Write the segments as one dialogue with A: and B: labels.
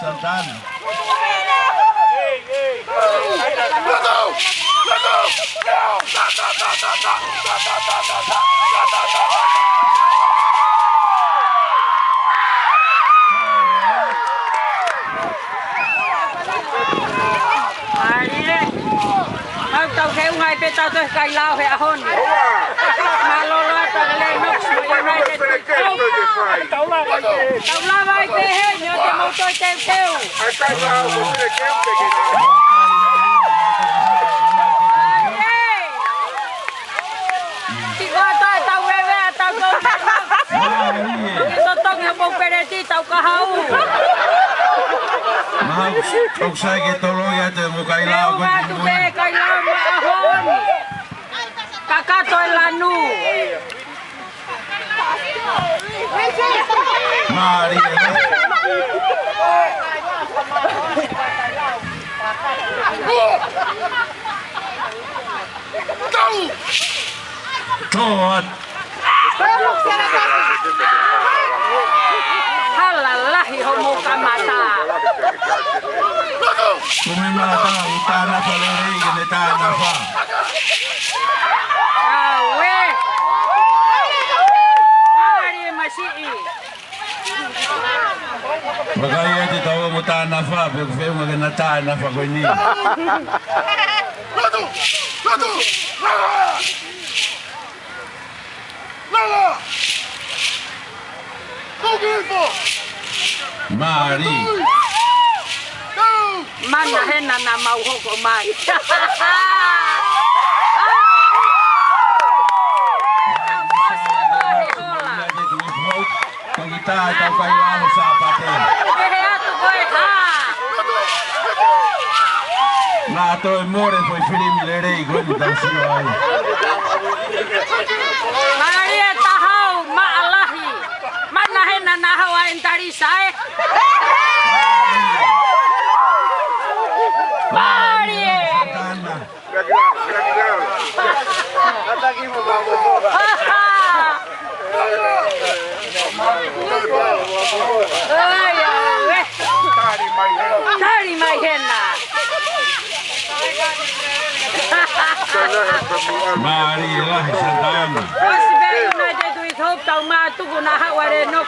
A: Santana.
B: Tao theo ngay bên tao tôi Kailao hệ hôn mà lo tao lên nó United tao la vai thế hết nhớ thì mau tôi theo chỉ có tao về tao go tao nghe bông bê đi tao có hậu
A: Ông sai cái tàu lôi ra từ một Kailao
B: Kailao mà hôn kakak tôi là nu
A: Mari Tot
B: Halalah homo kamata
A: Kumimata utana paleri genetana fa
B: Awe Hari masih
A: Bagaya di tahu mutana fa Bego genetana fa gini Lado Lala Mari
B: Mana hena na mau hoko mai
A: Kita tahu Kailao sapatin Na to more foi film lerei goni da sioi
B: Maria tahau ma alahi Mana hena na hawa entari sai Maria Tari mai hena
A: Mari lah Santana
B: Osbe United with hope tau ma tugu na haware nox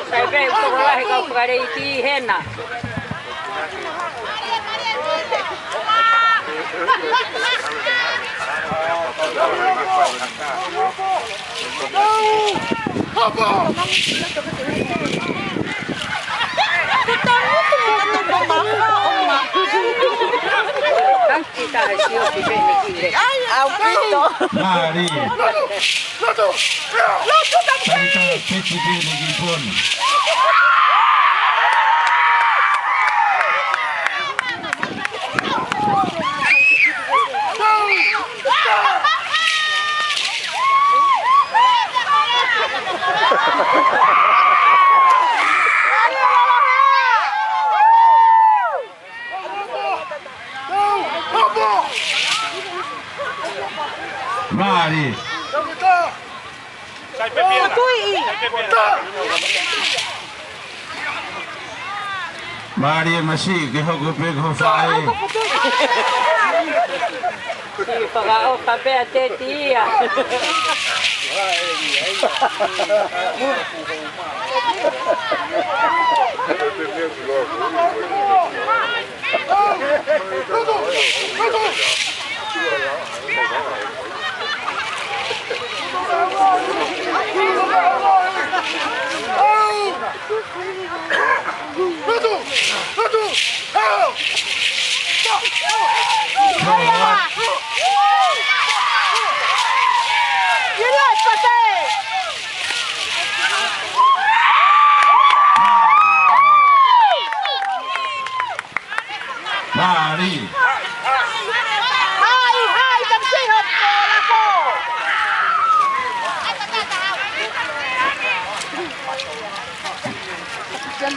B: Saya ulah kau pergi di hena. Kita hasil di sini.
A: Mari Kita PCB lagi pun Mari Mari masih kehogo pego fai
B: Si pagao kape ate tia.
A: Pari.
C: Hai, chăm sĩ hợp cô là cô. Chân